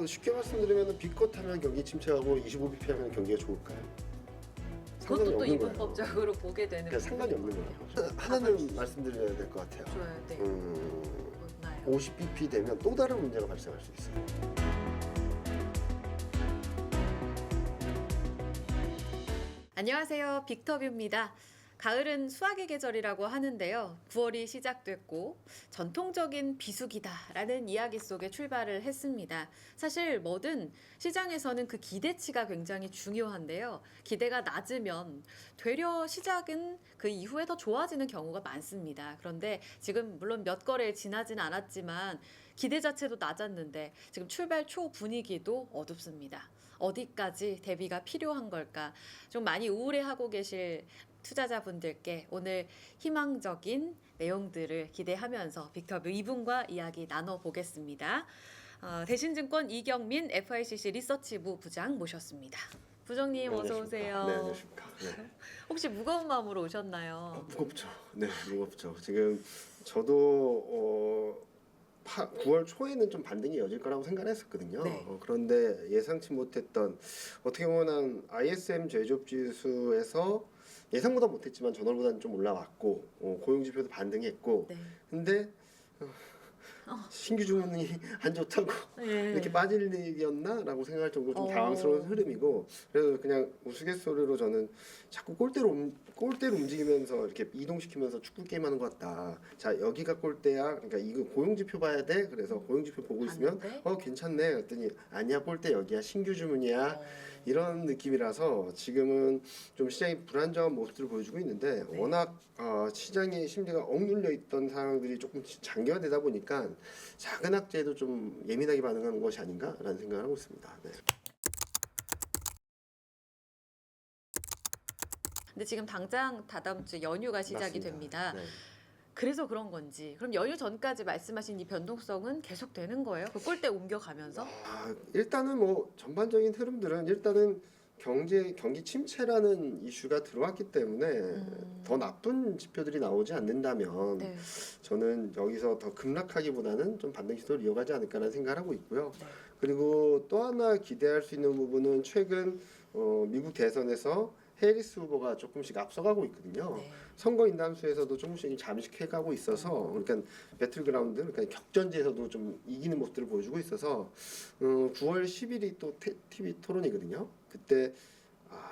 쉽게 말씀드리면 B컷 하면 경기 침체하고 25bp 하면 경기가 좋을까요? 상관이 그것도 또 없는 거예요. 이분법적으로 보게 되는 그러니까 상관이 없는 부분이거든요. 거예요. 하나는 말씀드려야 될 것 같아요. 좋아요. 네. 맞나요? 50bp 되면 또 다른 문제가 발생할 수 있어요. 안녕하세요. 빅터뷰입니다. 가을은 수확의 계절이라고 하는데요. 9월이 시작됐고 전통적인 비수기다라는 이야기 속에 출발을 했습니다. 사실 뭐든 시장에서는 그 기대치가 굉장히 중요한데요. 기대가 낮으면 되려 시작은 그 이후에 더 좋아지는 경우가 많습니다. 그런데 지금 물론 몇 거래일 지나진 않았지만 기대 자체도 낮았는데 지금 출발 초 분위기도 어둡습니다. 어디까지 대비가 필요한 걸까? 좀 많이 우울해하고 계실 투자자분들께 오늘 희망적인 내용들을 기대하면서 빅터뷰 2분과 이야기 나눠보겠습니다. 대신증권 이경민 FICC 리서치부 부장 모셨습니다. 부장님 어서 오세요. 네, 안녕하십니까. 네. 혹시 무거운 마음으로 오셨나요? 무겁죠. 네, 무겁죠. 지금 저도 9월 초에는 좀 반등이 이어질 거라고 생각했었거든요. 네. 그런데 예상치 못했던 어떻게 보면 ISM 제조업 지수에서 예상보다 못했지만 전월보다는 좀 올라왔고 고용 지표도 반등했고 네. 근데 신규 주문이 안 좋다고 네. 이렇게 빠질 일이었나라고 생각할 정도로 좀 어. 당황스러운 흐름이고 그래서 그냥 우스갯소리로 저는 자꾸 골대로 움직이면서 이렇게 이동시키면서 축구 게임하는 것 같다. 자 여기가 골대야. 그러니까 이거 고용지표 봐야 돼. 그래서 고용지표 보고 있으면 봤는데? 괜찮네. 그랬더니 아니야 골대 여기야 신규 주문이야. 어. 이런 느낌이라서 지금은 좀 시장이 불안정한 모습들을 보여주고 있는데 네. 워낙 시장의 심리가 억눌려 있던 상황들이 조금 장기화되다 보니까 작은 악재에도 좀 예민하게 반응하는 것이 아닌가라는 생각을 하고 있습니다. 네. 근데 지금 당장 다다음 주 연휴가 시작이 맞습니다. 됩니다. 네. 그래서 그런 건지 그럼 연휴 전까지 말씀하신 이 변동성은 계속 되는 거예요? 그 꼴대 옮겨가면서? 일단은 뭐 전반적인 흐름들은 일단은 경기 침체라는 이슈가 들어왔기 때문에 더 나쁜 지표들이 나오지 않는다면 네. 저는 여기서 더 급락하기보다는 좀 반등 시도를 이어가지 않을까라는 생각을 하고 있고요. 네. 그리고 또 하나 기대할 수 있는 부분은 최근 미국 대선에서 해리스 후보가 조금씩 앞서가고 있거든요. 네. 선거 인담수에서도 조금씩 잠식해가고 있어서 그러니까 배틀그라운드, 그러니까 격전지에서도 좀 이기는 모습들을 보여주고 있어서 9월 10일이 또 TV 토론이거든요. 그때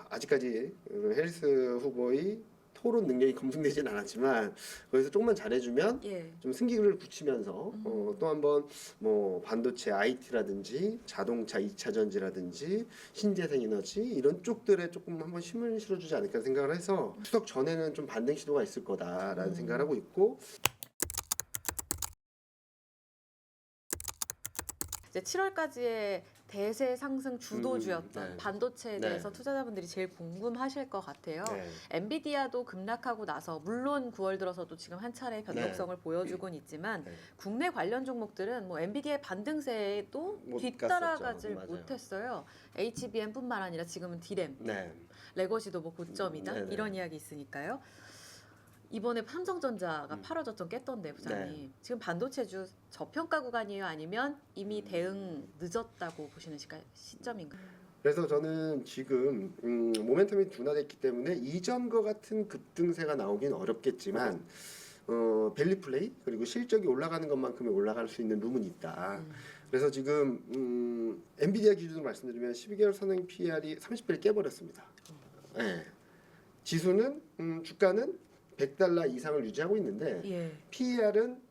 아직까지 해리스 후보의 토론 능력이 검증되진 않았지만 거기서 조금만 잘해주면 예. 좀 승기를 붙이면서 또 한번 뭐 반도체 IT라든지 자동차 2차 전지라든지 신재생 에너지 이런 쪽들에 조금 한번 힘을 실어주지 않을까 생각을 해서 추석 전에는 좀 반등 시도가 있을 거다라는 생각을 하고 있고 이제 7월까지의 대세 상승 주도주였던 네. 반도체에 네. 대해서 투자자분들이 제일 궁금하실 것 같아요. 네. 엔비디아도 급락하고 나서 물론 9월 들어서도 지금 한 차례 변동성을 보여주곤 있지만 네. 국내 관련 종목들은 뭐 엔비디아의 반등세에도 못 뒤따라가질 갔었죠. 맞아요. 못했어요. HBM뿐만 아니라 지금은 D램, 네. 레거시도 뭐 고점이다 네네. 이런 이야기 있으니까요. 이번에 삼성전자가 8월 저점 깼던데 부장님 네. 지금 반도체주 저평가 구간이에요? 아니면 이미 대응 늦었다고 보시는 시점인가요? 그래서 저는 지금 모멘텀이 둔화됐기 때문에 이전과 같은 급등세가 나오긴 어렵겠지만 밸류 플레이 그리고 실적이 올라가는 것만큼이 올라갈 수 있는 룸은 있다. 그래서 지금 엔비디아 기준으로 말씀드리면 12개월 선행 PER이 30배를 깨버렸습니다. 네. 지수는 주가는 $100 이상을 유지하고 있는데 예. PER은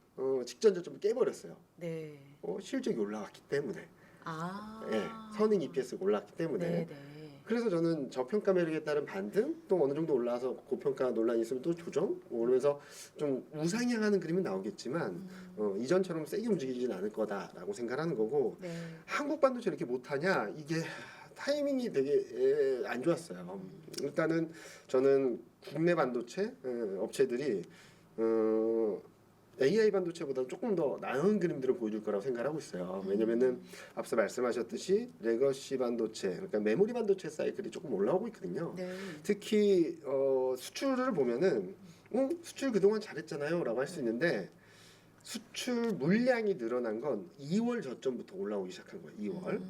직전 저점을 깨버렸어요. 네. 실적이 올라왔기 때문에. 아. 네. 선행 EPS가 올랐기 때문에. 네, 네. 그래서 저는 저평가 매력에 따른 반등 또 어느 정도 올라와서 고평가 논란이 있으면 또 조정 오르면서 좀 우상향하는 그림은 나오겠지만 이전처럼 세게 움직이지는 않을 거다라고 생각하는 거고 네. 한국 반도체 이렇게 못하냐 이게 타이밍이 되게 안 좋았어요. 일단은 저는 국내 반도체 업체들이 AI 반도체보다 조금 더 나은 그림들을 보여줄 거라고 생각하고 있어요. 왜냐면은 앞서 말씀하셨듯이 레거시 반도체, 그러니까 메모리 반도체 사이클이 조금 올라오고 있거든요. 네. 특히 수출을 보면은 수출 그동안 잘했잖아요 라고 할 수 있는데 수출 물량이 늘어난 건 2월 저점부터 올라오기 시작한 거예요. 2월.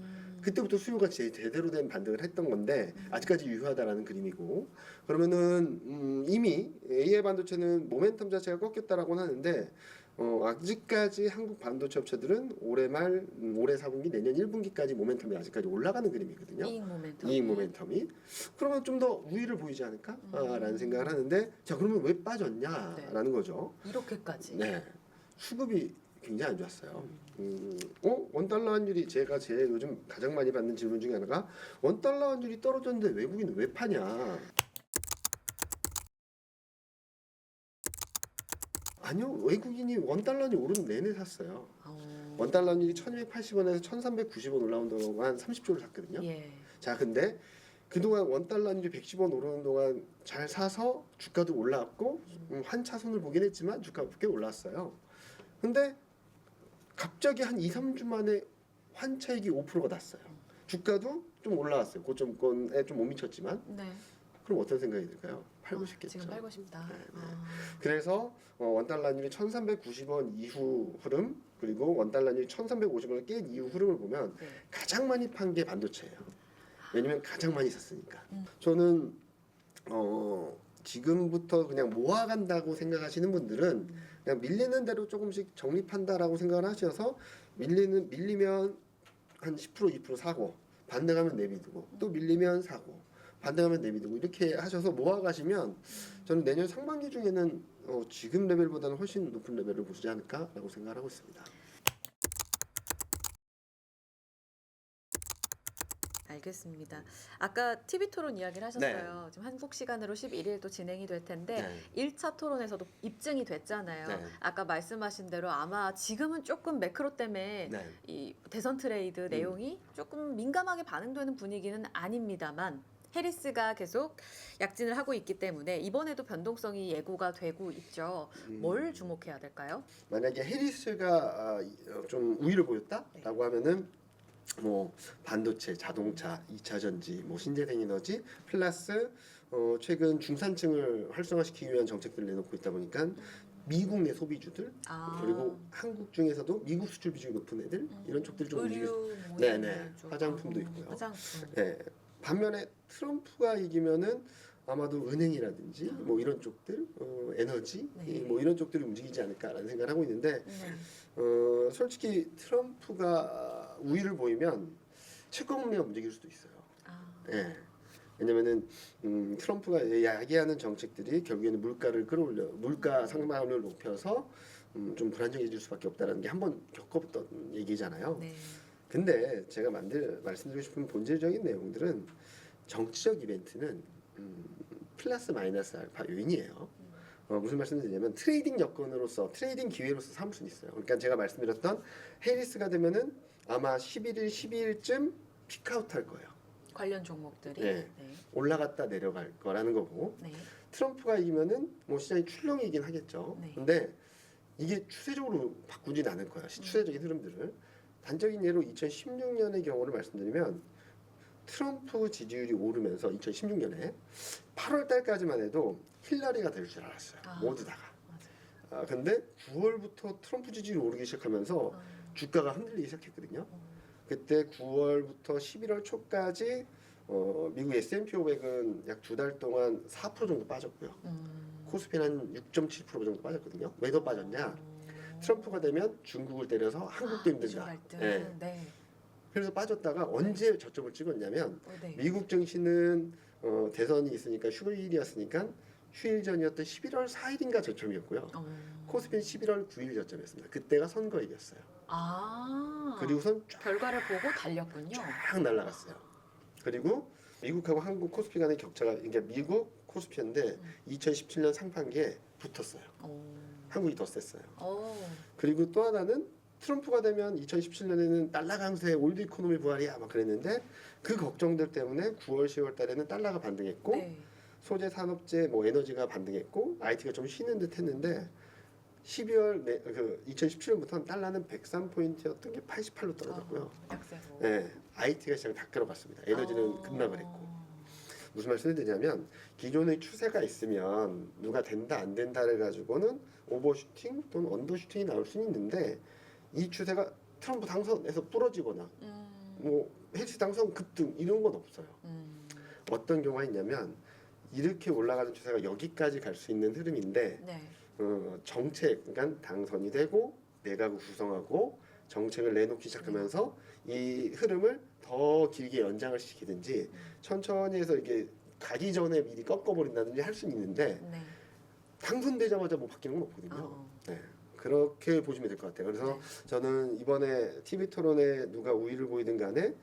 그때부터 수요가 제대로 된 반등을 했던 건데 아직까지 유효하다라는 그림이고, 그러면은 이미 AI 반도체는 모멘텀 자체가 꺾였다라고는 하는데 아직까지 한국 반도체 업체들은 올해 말 올해 4분기 내년 1분기까지 모멘텀이 아직까지 올라가는 그림이거든요. 이익 모멘텀. 이익 모멘텀이. 그러면 좀 더 우위를 보이지 않을까? 라는 생각을 하는데, 자 그러면 왜 빠졌냐라는 거죠. 이렇게까지. 네, 수급이 굉장히 안 좋았어요. 원달러 환율이 제가 제일 요즘 가장 많이 받는 질문 중에 하나가, 원달러 환율이 떨어졌는데 외국인은 왜 파냐? 아니요, 외국인이 원달러이 오르는 내내 샀어요. 원달러 환율이 1280원에서 1390원 올라온 동안 한 30조를 샀거든요. 예. 자, 근데 그동안 원달러 환율이 110원 오르는 동안 잘 사서 주가도 올라왔고 환차손을 보긴 했지만 주가가 꽤 올랐어요. 근데 갑자기 한 2, 3주 만에 환차익이 5%가 났어요. 주가도 좀 올라왔어요. 고점권에 좀 못 미쳤지만. 네. 그럼 어떤 생각이 들까요? 팔고 싶겠죠. 지금 팔고 싶다. 네, 네. 그래서 원달러 환율이 1390원 이후 흐름, 그리고 원달러 환율이 1350원을 깬 이후 흐름을 보면 네. 가장 많이 판 게 반도체예요. 왜냐면 가장 많이 샀으니까. 저는 지금부터 그냥 모아간다고 생각하시는 분들은 그냥 밀리는 대로 조금씩 적립한다라고 생각을 하셔서 밀리면 한 10% 2% 사고, 반등하면 내비두고, 또 밀리면 사고, 반등하면 내비두고, 이렇게 하셔서 모아가시면 저는 내년 상반기 중에는 지금 레벨보다는 훨씬 높은 레벨을 보지 않을까라고 생각을 하고 있습니다. 알겠습니다. 아까 TV 토론 이야기를 하셨어요. 지금 한국 시간으로 11일 또 진행이 될 텐데 1차 토론에서도 입증이 됐잖아요. 네. 아까 말씀하신 대로 아마 지금은 조금 매크로 때문에 네. 이 대선 트레이드 내용이 조금 민감하게 반응되는 분위기는 아닙니다만 해리스가 계속 약진을 하고 있기 때문에 이번에도 변동성이 예고가 되고 있죠. 뭘 주목해야 될까요? 만약에 해리스가 좀 우위를 보였다라고 하면은 뭐 반도체, 자동차, 2차 전지, 뭐 신재생 에너지 플러스 최근 중산층을 활성화시키기 위한 정책들을 내놓고 있다 보니까 미국 내 소비주들, 그리고 한국 중에서도 미국 수출 비중이 높은 애들, 이런 쪽들이 좀 의류, 네네, 화장품도 있고요. 화장품. 네. 반면에 트럼프가 이기면은 아마도 은행이라든지 뭐 이런 쪽들, 에너지, 네. 뭐 이런 쪽들이 움직이지 않을까라는 생각을 하고 있는데, 솔직히 트럼프가 우위를 보이면 채권금리가 움직일 수도 있어요. 예. 왜냐면은 트럼프가 야기하는 정책들이 결국에는 물가를 끌어올려, 물가 상방을 높여서 좀 불안정해질 수밖에 없다라는 게 한번 겪어봤던 얘기잖아요. 네. 근데 제가 말씀드리고 싶은 본질적인 내용들은, 정치적 이벤트는 플러스 마이너스 알파 요인이에요. 무슨 말씀드리냐면 트레이딩 여건으로서, 트레이딩 기회로서 삼을 수는 있어요. 그러니까 제가 말씀드렸던 해리스가 되면은 아마 11일, 12일쯤 피크아웃 할 거예요. 관련 종목들이 네. 올라갔다 내려갈 거라는 거고, 네. 트럼프가 이기면은 뭐 시장이 출렁이긴 하겠죠. 네. 근데 이게 추세적으로 바꾸진 않을 거예요. 추세적인 흐름들을. 단적인 예로 2016년의 경우를 말씀드리면, 트럼프 지지율이 오르면서 2016년에 8월 달까지만 해도 힐러리가 될 줄 알았어요. 모두 다가. 근데 9월부터 트럼프 지지율이 오르기 시작하면서 주가가 흔들리기 시작했거든요. 그때 9월부터 11월 초까지 미국 S&P 500은 약 2달 동안 4% 정도 빠졌고요. 코스피는 한 6.7% 정도 빠졌거든요. 왜 더 빠졌냐? 트럼프가 되면 중국을 때려서 한국도 힘든다. 네. 네. 그래서 빠졌다가 언제 저점을 찍었냐면, 네. 미국 증시는 대선이 있으니까 휴일이었으니까 휴일 전이었던 11월 4일인가 저점이었고요. 코스피는 11월 9일 저점이었습니다. 그때가 선거일이었어요. 그리고선 결과를 보고 달렸군요. 쫙 날아갔어요. 그리고 미국하고 한국 코스피 간의 격차가, 그러니까 미국 코스피인데 2017년 상반기에 붙었어요. 한국이 더 셌어요. 그리고 또 하나는 트럼프가 되면 2017년에는 달러 강세, 올드 이코노미 부활이야 막 그랬는데, 그 걱정들 때문에 9월, 10월 달에는 달러가 반등했고, 네. 소재 산업재, 뭐 에너지가 반등했고, IT가 좀 쉬는 듯 했는데, 2017년부터는 달러는 103포인트였던 게 88로 떨어졌고요. 네, IT가 시장을 다 끌어갔습니다. 에너지는 급락을 했고. 무슨 말씀을 드리냐면 기존의 추세가 있으면 누가 된다 안 된다를 가지고는 오버슈팅 또는 언더슈팅이 나올 수는 있는데 이 추세가 트럼프 당선에서 부러지거나 뭐 해리스 당선 급등 이런 건 없어요. 어떤 경우가 있냐면 이렇게 올라가는 추세가 여기까지 갈 수 있는 흐름인데 네. 정책, 그러니까 당선이 되고 내각을 구성하고 정책을 내놓기 시작하면서 이 흐름을 더 길게 연장을 시키든지 천천히 해서 이렇게 가기 전에 미리 꺾어버린다든지 할 수는 있는데 네. 당선되자마자 뭐 바뀌는 건 없거든요. 어. 네. 그렇게 보시면 될 것 같아요. 그래서 네. 저는 이번에 TV 토론에 누가 우위를 보이든 간에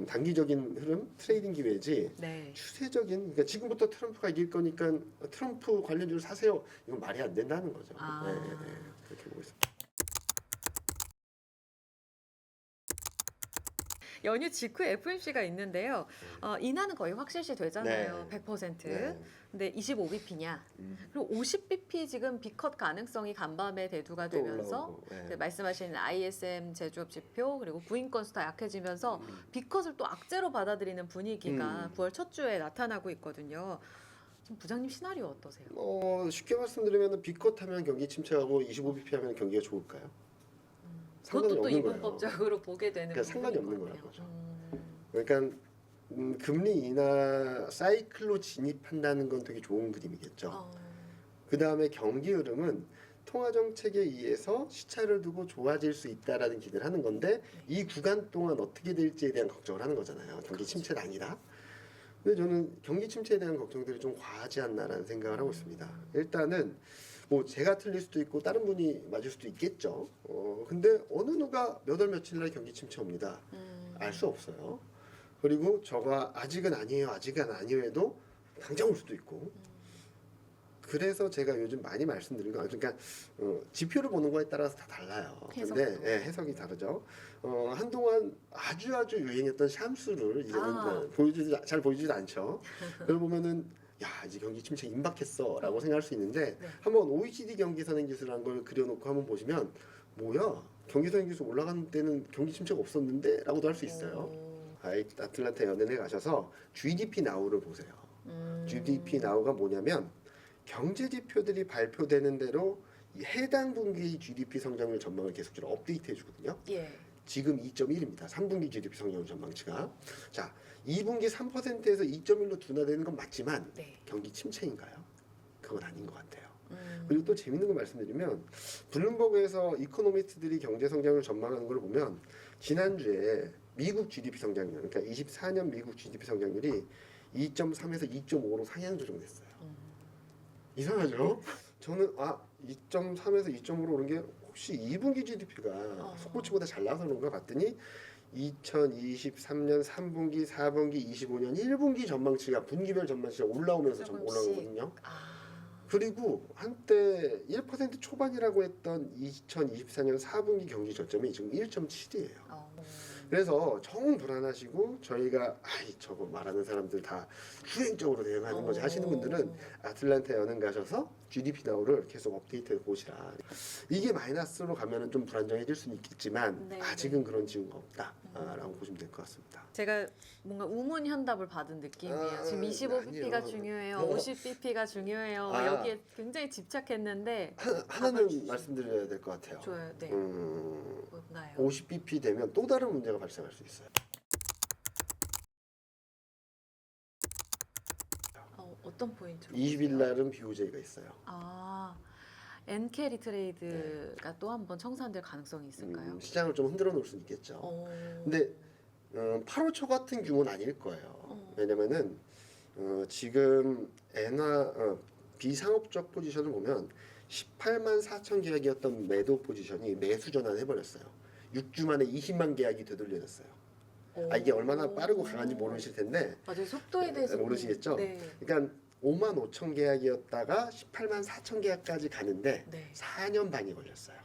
단기적인 흐름, 트레이딩 기회지 네. 추세적인, 그러니까 지금부터 트럼프가 이길 거니까 트럼프 관련주를 사세요. 이건 말이 안 된다는 거죠. 아. 네, 그렇게 보고 있습니다. 연휴 직후에 FOMC가 있는데요. 인하는 거의 확실시 되잖아요. 네. 100%. 네. 근데 25bp냐? 그리고 50bp 지금 B컷 가능성이 간밤에 대두가 또 되면서 올라오고, 네. 그 말씀하신 ISM 제조업 지표 그리고 구인 건수 다 약해지면서 B컷을 또 악재로 받아들이는 분위기가 9월 첫 주에 나타나고 있거든요. 지금 부장님 시나리오 어떠세요? 쉽게 말씀드리면 B컷 하면 경기 침체하고 25bp 하면 경기가 좋을까요? 상관이 그것도 또 없는 거예요. 이분법적으로 보게 되는 그러니까 상관이 부분인 없는 것 거라는 같아요. 그러니까 금리 인하 사이클로 진입한다는 건 되게 좋은 그림이겠죠. 그 다음에 경기 흐름은 통화 정책에 의해서 시차를 두고 좋아질 수 있다라는 기대를 하는 건데 이 구간 동안 어떻게 될지에 대한 걱정을 하는 거잖아요. 경기 침체가 아니라. 근데 저는 경기 침체에 대한 걱정들이 좀 과하지 않나라는 생각을 하고 있습니다. 일단은 뭐 제가 틀릴 수도 있고 다른 분이 맞을 수도 있겠죠. 근데 어느 누가 몇 월 며칠 날 경기 침체 옵니다. 알 수 없어요. 그리고 저가 아직은 아니에요, 아직은 아니에요 해도 당장 올 수도 있고. 그래서 제가 요즘 많이 말씀드린 거, 그러니까 지표를 보는 거에 따라서 다 달라요. 근데 해석도. 해석이 다르죠. 한동안 아주 유행했던 샴수를 이제는 잘 보여주지도 않죠. 그걸 보면은 야 이제 경기 침체 임박했어라고 생각할 수 있는데 네. 한번 OECD 경기 선행 지수라는 걸 그려놓고 한번 보시면 뭐야 경기 선행 지수 올라가는 때는 경기 침체가 없었는데라고도 할 수 있어요. 아틀란타 연은에 가셔서 GDP 나우를 보세요. GDP 나우가 뭐냐면 경제 지표들이 발표되는 대로 이 해당 분기 GDP 성장률 전망을 계속적으로 업데이트 해주거든요. 예. 지금 2.1입니다. 3분기 GDP 성장률 전망치가. 자, 2분기 3%에서 2.1로 둔화되는 건 맞지만 네. 경기 침체인가요? 그건 아닌 것 같아요. 그리고 또 재밌는 거 말씀드리면 블룸버그에서 이코노미스트들이 경제 성장률 전망하는 걸 보면 지난주에 미국 GDP 성장률, 그러니까 24년 미국 GDP 성장률이 2.3에서 2.5로 상향 조정됐어요. 이상하죠? 저는 2.3에서 2.5로 오른 게 혹시 2분기 GDP가 속보치보다 잘 나와서 그런가 봤더니 2023년 3분기, 4분기, 25년 1분기 전망치가 분기별 전망치가 올라오면서 좀 올라온 거거든요. 그리고 한때 1% 초반이라고 했던 2024년 4분기 경기 저점이 지금 1.7이에요. 그래서 정 불안하시고 저희가 저거 말하는 사람들 다 후행적으로 대응하는 거지 하시는 분들은 아틀란타 연은 가셔서 GDP 나우를 계속 업데이트해 보시라. 이게 마이너스로 가면은 좀 불안정해질 수는 있겠지만 네, 아직은 그런 징후가 없다라고 보시면 될 것 같습니다. 제가 뭔가 우문 현답을 받은 느낌이에요. 지금 25bp가 아니요. 중요해요. 50bp가 중요해요. 여기에 굉장히 집착했는데 하나는 말씀드려야 될 것 같아요. 좋아요. 네. 뭔가요? 50bp 되면 또 다른 문제가 발생할 수 있어요. 어떤 포인트로? 20일 날은 BOJ가 있어요. 엔캐리 트레이드가 또 한 번 청산될 가능성이 있을까요? 시장을 좀 흔들어 놓을 수 있겠죠. 근데 8월 초 같은 규모는 아닐 거예요. 왜냐면은 지금 비상업적 포지션을 보면 18만 4천 계약이었던 매도 포지션이 매수 전환 해버렸어요. 6주 만에 20만 계약이 되돌려졌어요. 이게 얼마나 빠르고 강한지 모르실 텐데 맞아요. 속도에 대해서 모르시겠죠? 네. 그러니까 5만 5천 계약이었다가 18만 4천 계약까지 가는데 네. 4년 반이 걸렸어요.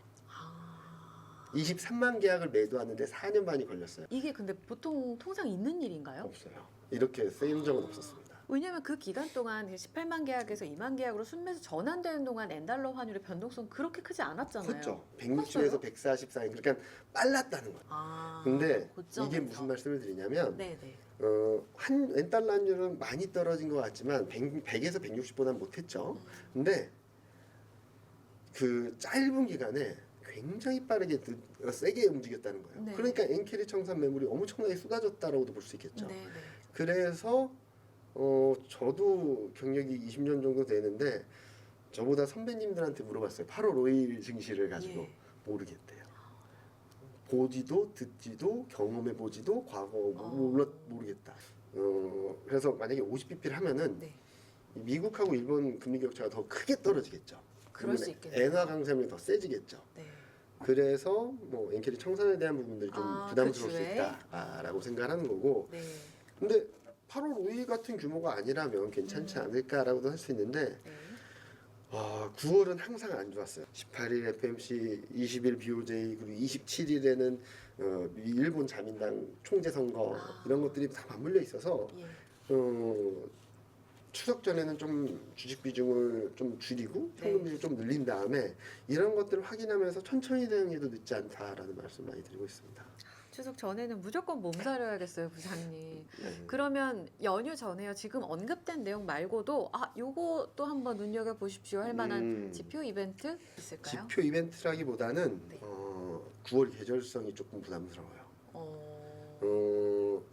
23만 계약을 매도하는데 4년 반이 걸렸어요. 이게 근데 보통 통상 있는 일인가요? 없어요. 이렇게 쓰인 적은 없었습니다. 왜냐하면 그 기간 동안 18만 계약에서 2만 계약으로 순매수 전환되는 동안 엔달러 환율의 변동성 그렇게 크지 않았잖아요. 컸죠. 컸어요? 160에서 140 사이. 그러니까 빨랐다는 거예요. 아, 근데 고점에서. 이게 무슨 말씀을 드리냐면 네네. 한 엔달러 환율은 많이 떨어진 것 같지만 100에서 160보다는 못했죠. 근데 그 짧은 기간에 굉장히 빠르게 세게 움직였다는 거예요. 네. 그러니까 엔캐리 청산 매물이 엄청나게 쏟아졌다라고도 볼 수 있겠죠. 네네. 그래서 저도 경력이 20년 정도 되는데 저보다 선배님들한테 물어봤어요. 8월 5일 증시를 가지고 예. 모르겠대요. 보지도 듣지도 경험해 보지도 과거 모르겠다. 그래서 만약에 50bp를 하면은 네. 미국하고 일본 금리 격차가 더 크게 떨어지겠죠. 그럴 수 있겠네요. 엔화 강세력이 더 세지겠죠. 네. 그래서 뭐 엔캐리 청산에 대한 부분들이 좀 아, 부담스러울 그 수 주에? 있다라고 생각하는 거고. 네. 근데 8월 5일 같은 규모가 아니라면 괜찮지 않을까라고도 할 수 있는데 네. 9월은 항상 안 좋았어요. 18일 FMC, 20일 BOJ, 그리고 27일에는 일본 자민당 총재 선거 이런 것들이 다 맞물려 있어서 예. 추석 전에는 좀 주식 비중을 좀 줄이고 네. 현금 비중을 좀 늘린 다음에 이런 것들을 확인하면서 천천히 대응해도 늦지 않다라는 말씀 많이 드리고 있습니다. 추석 전에는 무조건 몸살이어야겠어요, 부장님. 네. 그러면 연휴 전에요. 지금 언급된 내용 말고도 요거 또 한번 눈여겨 보십시오 할 만한 지표 이벤트 있을까요? 지표 이벤트라기보다는 네. 9월 계절성이 조금 부담스러워요.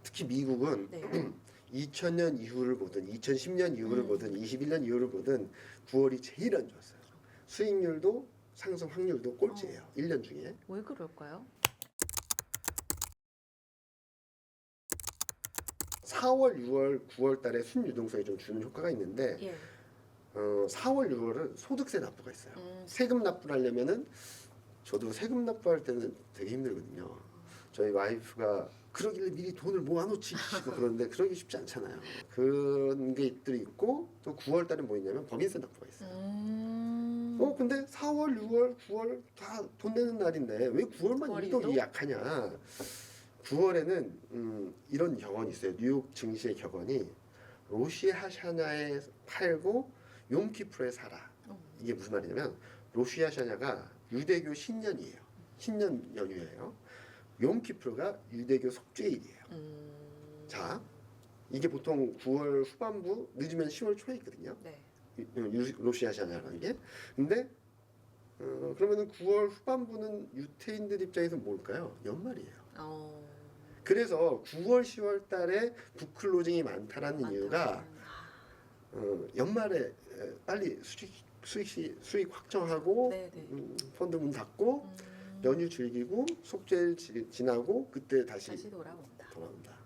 특히 미국은 네. 2000년 이후를 보든 2010년 이후를 보든 21년 이후를 보든 9월이 제일 안 좋았어요. 수익률도 상승 확률도 꼴찌예요. 1년 중에. 왜 그럴까요? 4월, 6월, 9월 달에 순유동성이 좀 주는 효과가 있는데 예. 4월, 6월은 소득세 납부가 있어요. 음. 세금 납부를 하려면은 저도 세금 납부할 때는 되게 힘들거든요. 저희 와이프가 그러길래 미리 돈을 모아놓지 그러는데 그러기 쉽지 않잖아요. 그런 게들이 있고 또 9월 달에 뭐 있냐면 법인세 납부가 있어요. 근데 4월, 6월, 9월 다 돈 내는 날인데 왜 9월만 9월이 유독 유독? 약하냐? 9월에는 이런 격언이 있어요. 뉴욕 증시의 격언이 로시 하샤냐에 팔고 욤키프로에 사라. 이게 무슨 말이냐면 로시 하샤냐가 유대교 신년이에요. 신년 연휴예요. 욤키프로가 유대교 속죄일이에요. 자, 이게 보통 9월 후반부 늦으면 10월 초에 있거든요. 네. 로시 하샤냐라는 게. 근데 그러면은 9월 후반부는 유태인들 입장에서 뭘까요? 연말이에요. 그래서 9월, 10월 달에 북클로징이 많다라는 이유가 연말에 빨리 수익 확정하고 네네. 펀드 문 닫고 연휴 즐기고 속죄일 지나고 그때 다시 돌아온다.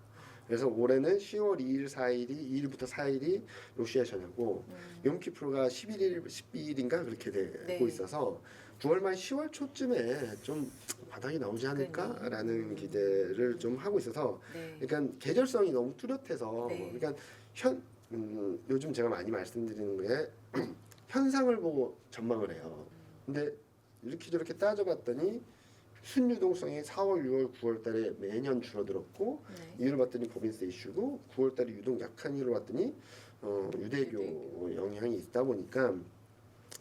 그래서 올해는 10월 2일, 4일이 2일부터 4일이 로시아 전야고 욤키프로가 11일, 12일인가 그렇게 되고 네. 있어서 9월 말 10월 초쯤에 좀 바닥이 나오지 않을까라는 기대를 좀 하고 있어서 네. 그러니까 계절성이 너무 뚜렷해서 네. 그러니까 요즘 제가 많이 말씀드리는 게 현상을 보고 전망을 해요. 근데 이렇게 저렇게 따져봤더니 순유동성이 4월, 6월, 9월 달에 매년 줄어들었고 네. 이유를 봤더니 법인세 이슈고 9월 달에 유독 약한 이유를 봤더니 유대교 영향이 있다 보니까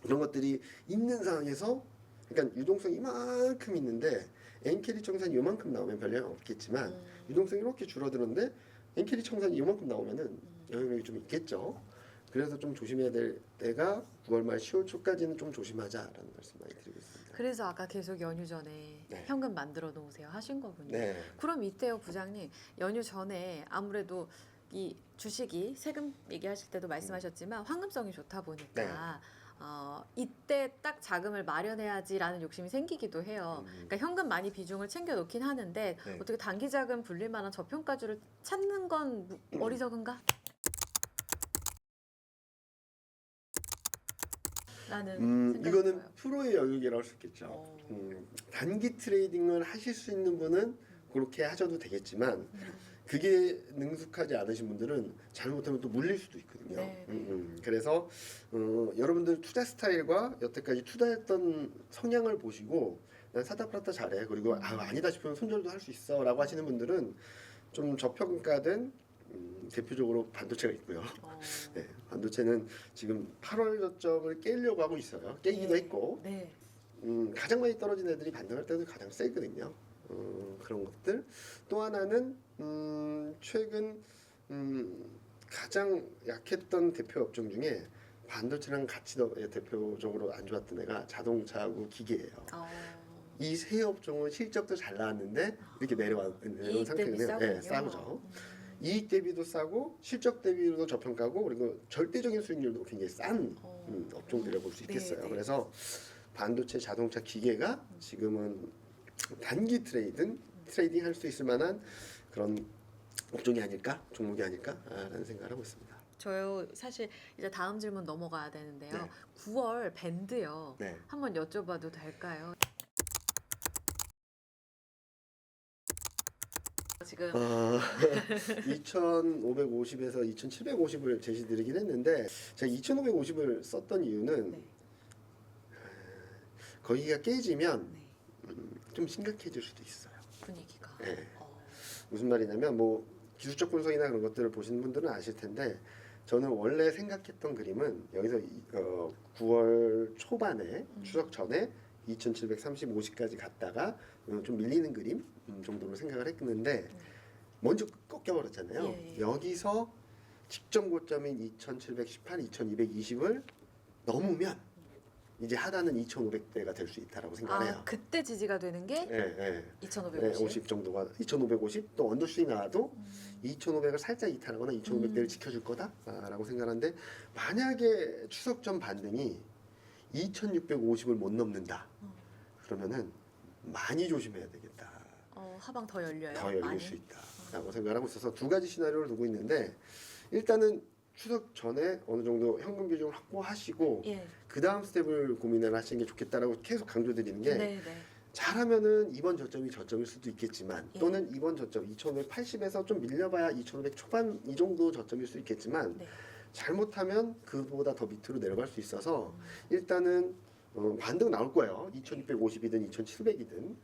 이런 것들이 있는 상황에서 그러니까 유동성이 이만큼 있는데 엔캐리 청산이 이만큼 나오면 별 영향 없겠지만 유동성이 이렇게 줄어드는데 엔캐리 청산이 이만큼 나오면은 영향력이 좀 있겠죠. 그래서 좀 조심해야 될 때가 9월 말 10월 초까지는 좀 조심하자라는 말씀 많이 드리고 있습니다. 그래서 아까 계속 연휴 전에 네. 현금 만들어 놓으세요 하신 거군요. 네. 그럼 이때요 부장님 연휴 전에 아무래도 이 주식이 세금 얘기하실 때도 말씀하셨지만 황금성이 좋다 보니까 이때 딱 자금을 마련해야지라는 욕심이 생기기도 해요. 그러니까 현금 많이 비중을 챙겨 놓긴 하는데 네. 어떻게 단기 자금 불릴 만한 저평가주를 찾는 건 어리석은가? 라는 생각이 이거는 들어요. 프로의 영역이라고 할 수 있겠죠. 단기 트레이딩을 하실 수 있는 분은 그렇게 하셔도 되겠지만 그게 능숙하지 않으신 분들은 잘못하면 또 물릴 수도 있거든요. 네, 네. 그래서 여러분들 투자 스타일과 여태까지 투자했던 성향을 보시고 난 사다 팔았다 잘해 그리고 아니다 싶으면 손절도 할 수 있어라고 하시는 분들은 좀 저평가된 대표적으로 반도체가 있고요. 어, 네, 반도체는 지금 8월 저점을 깨려고 하고 있어요. 깨기도 네. 했고 네. 가장 많이 떨어진 애들이 반등할 때도 가장 세거든요. 그런 것들. 또 하나는 최근 가장 약했던 대표 업종 중에 반도체랑 같이 대표적으로 안 좋았던 애가 자동차하고 기계예요. 어, 이 세 업종은 실적도 잘 나왔는데 이렇게 내려온 이익 대비 상태는 싸군요. 싸죠. 이익 대비도 싸고 실적 대비도 저평가고 그리고 절대적인 수익률도 굉장히 싼 업종들이라고 볼 수 있겠어요. 네, 네. 그래서 반도체, 자동차, 기계가 지금은 단기 트레이딩 할 수 있을 만한 그런 업종이 아닐까, 종목이 아닐까라는 생각을 하고 있습니다. 저요 사실 이제 다음 질문 넘어가야 되는데요. 네. 9월 밴드요. 네. 한번 여쭤봐도 될까요? 지금 2,550에서 2,750을 제시드리긴 했는데 제가 2,550을 썼던 이유는 네. 거기가 깨지면 네. 좀 심각해질 수도 있어요. 분위기가. 네. 어, 무슨 말이냐면 뭐 기술적 분석이나 그런 것들을 보시는 분들은 아실 텐데 저는 원래 생각했던 그림은 여기서 9월 초반에 추석 전에 2,735시까지 갔다가 좀 밀리는 그림 정도로 생각을 했는데 먼저 꺾여버렸잖아요. 예, 예. 여기서 직전 고점인 2,718, 2,220을 넘으면 이제 하단은 2,500대가 될 수 있다라고 생각을 해요. 그때 지지가 되는 게 예, 예. 2,550. 50 정도가 2,550 또 언더슈팅 나와도 2,500을 살짝 이탈하거나 2,500대를 지켜줄 거다라고 생각하는데 만약에 추석 전 반등이 2,650을 못 넘는다 그러면은 많이 조심해야 되겠다. 하방 더 열려요. 더 열릴 많이? 수 있다라고 생각을 하고 있어서 두 가지 시나리오를 두고 있는데 일단은 추석 전에 어느 정도 현금 비중을 확보하시고 예. 그 다음 스텝을 고민을 하시는 게 좋겠다라고 계속 강조드리는 게 네, 네. 잘하면은 이번 저점이 저점일 수도 있겠지만 예. 또는 이번 저점 2,580에서 좀 밀려봐야 2,500 초반 이 정도 저점일 수 있겠지만 네. 잘못하면 그보다 더 밑으로 내려갈 수 있어서 일단은 반등 나올 거예요. 2,650이든 2,700이든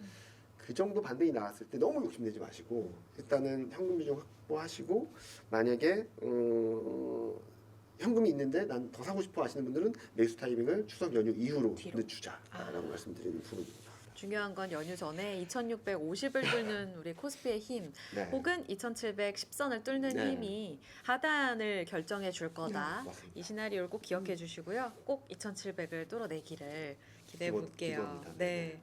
그 정도 반등이 나왔을 때 너무 욕심내지 마시고 일단은 현금 비중 확보하시고 만약에 현금이 있는데 난 더 사고 싶어 하시는 분들은 매수 타이밍을 추석 연휴 이후로 뒤로. 늦추자라고 말씀드리는 부분입니다. 중요한 건 연휴 전에 2,650을 뚫는 우리 코스피의 힘, 네. 혹은 2,710선을 뚫는 네. 힘이 하단을 결정해 줄 거다. 맞습니다. 이 시나리오를 꼭 기억해 주시고요. 꼭 2,700을 뚫어내기를 기대해 기본- 볼게요. 기본입니다. 네.